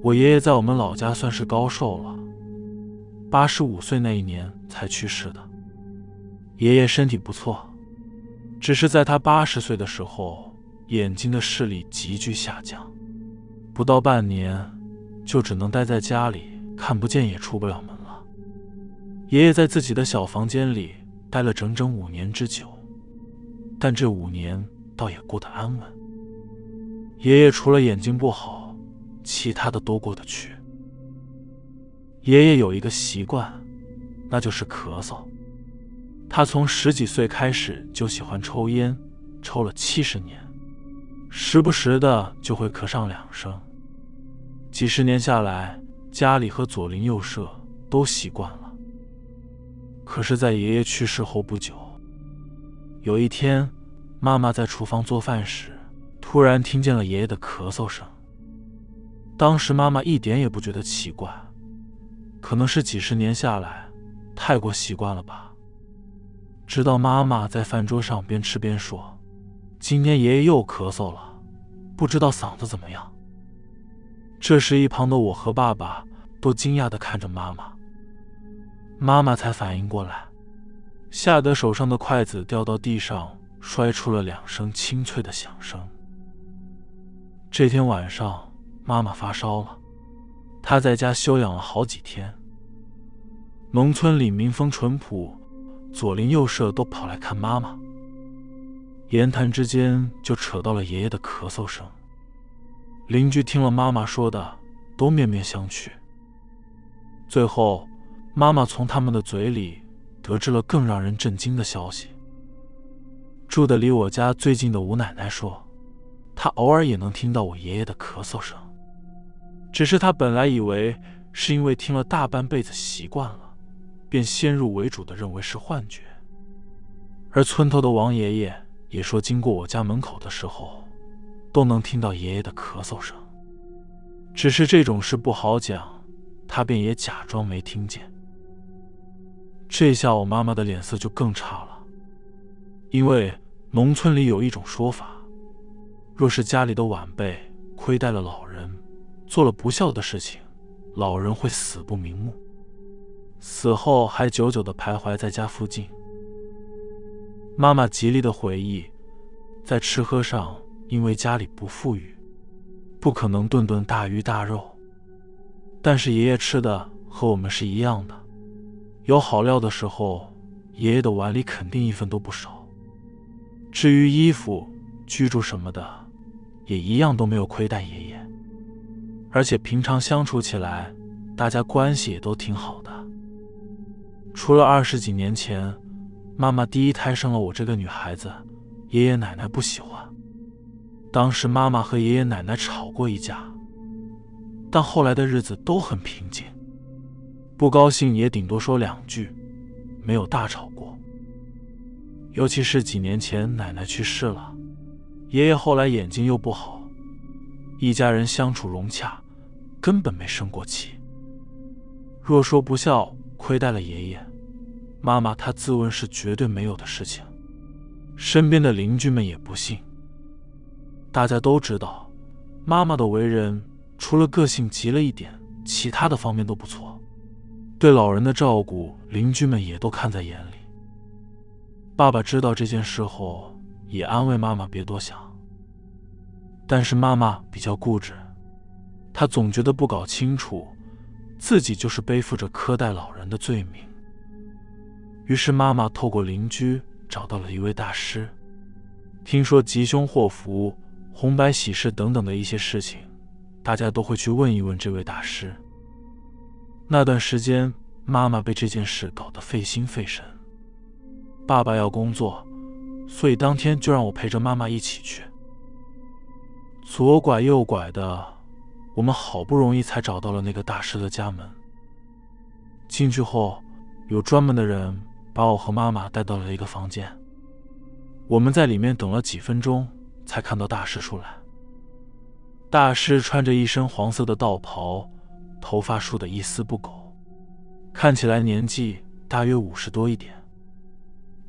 我爷爷在我们老家算是高寿了，85岁那一年才去世的。爷爷身体不错，只是在他80岁的时候，眼睛的视力急剧下降，不到半年就只能待在家里，看不见也出不了门了。爷爷在自己的小房间里待了整整5年之久，但这5年倒也过得安稳。爷爷除了眼睛不好，其他的都过得去。爷爷有一个习惯，那就是咳嗽。他从10几岁开始就喜欢抽烟，抽了70年，时不时的就会咳上2声。几十年下来，家里和左邻右舍都习惯了。可是在爷爷去世后不久，有一天，妈妈在厨房做饭时，突然听见了爷爷的咳嗽声。当时妈妈一点也不觉得奇怪，可能是几十年下来太过习惯了吧。直到妈妈在饭桌上边吃边说：“今天爷爷又咳嗽了，不知道嗓子怎么样。”这时一旁的我和爸爸都惊讶地看着妈妈，妈妈才反应过来，吓得手上的筷子掉到地上，摔出了2声清脆的响声。这天晚上，妈妈发烧了，她在家休养了好几天。农村里民风淳朴，左邻右舍都跑来看妈妈，言谈之间就扯到了爷爷的咳嗽声。邻居听了妈妈说的，都面面相觑。最后，妈妈从他们的嘴里得知了更让人震惊的消息。住得离我家最近的吴奶奶说，她偶尔也能听到我爷爷的咳嗽声，只是她本来以为是因为听了大半辈子习惯了，便先入为主地认为是幻觉。而村头的王爷爷也说，经过我家门口的时候，都能听到爷爷的咳嗽声，只是这种事不好讲，他便也假装没听见。这下我妈妈的脸色就更差了，因为农村里有一种说法，若是家里的晚辈亏待了老人，做了不孝的事情，老人会死不瞑目，死后还久久地徘徊在家附近。妈妈极力地回忆，在吃喝上，因为家里不富裕，不可能顿顿大鱼大肉，但是爷爷吃的和我们是一样的，有好料的时候，爷爷的碗里肯定一分都不少。至于衣服、居住什么的，也一样都没有亏待爷爷，而且平常相处起来，大家关系也都挺好的。除了20几年前，妈妈第一胎生了我这个女孩子，爷爷奶奶不喜欢。当时妈妈和爷爷奶奶吵过一架，但后来的日子都很平静，不高兴也顶多说2句，没有大吵过。尤其是几年前奶奶去世了，爷爷后来眼睛又不好，一家人相处融洽，根本没生过气。若说不孝亏待了爷爷，妈妈她自问是绝对没有的事情，身边的邻居们也不信。大家都知道，妈妈的为人除了个性急了一点，其他的方面都不错，对老人的照顾，邻居们也都看在眼里。爸爸知道这件事后，也安慰妈妈别多想，但是妈妈比较固执，她总觉得不搞清楚，自己就是背负着苛待老人的罪名。于是妈妈透过邻居找到了一位大师，听说吉凶祸福、红白喜事等等的一些事情，大家都会去问一问这位大师。那段时间，妈妈被这件事搞得费心费神。爸爸要工作，所以当天就让我陪着妈妈一起去。左拐右拐的，我们好不容易才找到了那个大师的家门。进去后，有专门的人把我和妈妈带到了一个房间，我们在里面等了几分钟，才看到大师出来。大师穿着一身黄色的道袍，头发梳得一丝不苟，看起来年纪大约50多一点。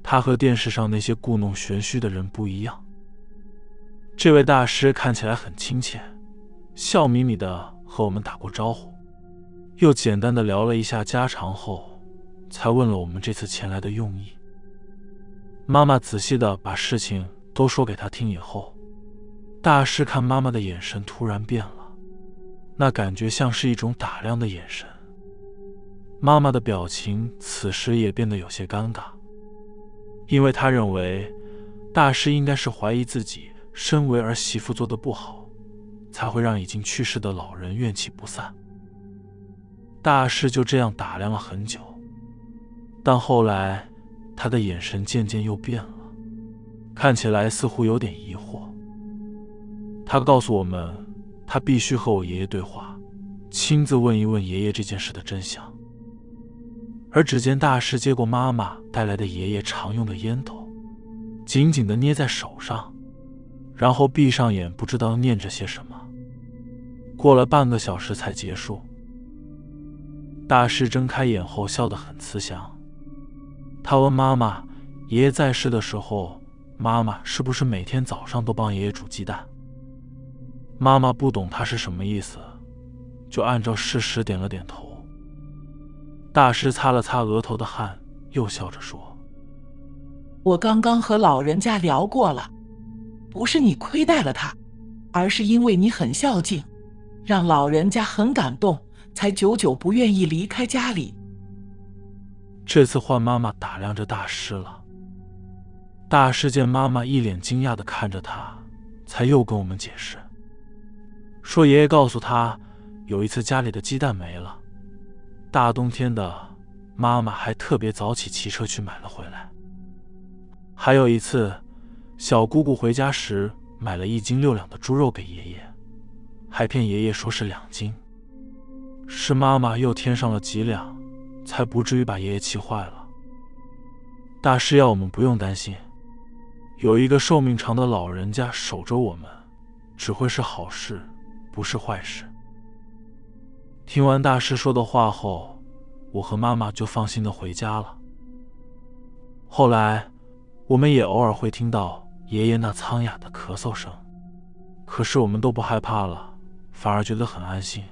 他和电视上那些故弄玄虚的人不一样，这位大师看起来很亲切，笑眯眯的和我们打过招呼，又简单的聊了一下家常后，才问了我们这次前来的用意。妈妈仔细的把事情都说给他听以后，大师看妈妈的眼神突然变了，那感觉像是一种打量的眼神。妈妈的表情此时也变得有些尴尬，因为他认为大师应该是怀疑自己身为儿媳妇做得不好，才会让已经去世的老人怨气不散。大师就这样打量了很久，但后来他的眼神渐渐又变了，看起来似乎有点疑惑。他告诉我们，他必须和我爷爷对话，亲自问一问爷爷这件事的真相。而只见大师接过妈妈带来的爷爷常用的烟头，紧紧地捏在手上，然后闭上眼，不知道念着些什么。过了半个小时才结束。大师睁开眼后笑得很慈祥，他问妈妈，爷爷在世的时候，妈妈是不是每天早上都帮爷爷煮鸡蛋？妈妈不懂他是什么意思，就按照事实点了点头。大师擦了擦额头的汗，又笑着说：我刚刚和老人家聊过了，不是你亏待了他，而是因为你很孝敬，让老人家很感动，才久久不愿意离开家里。这次换妈妈打量着大师了。大师见妈妈一脸惊讶地看着他，才又跟我们解释，说爷爷告诉他，有一次家里的鸡蛋没了，大冬天的，妈妈还特别早起骑车去买了回来。还有一次，小姑姑回家时买了1斤6两的猪肉给爷爷，还骗爷爷说是2斤，是妈妈又添上了几两，才不至于把爷爷气坏了。大师要我们不用担心，有一个寿命长的老人家守着我们，只会是好事，不是坏事。听完大师说的话后，我和妈妈就放心的回家了。后来我们也偶尔会听到爷爷那苍哑的咳嗽声，可是我们都不害怕了，反而觉得很安心。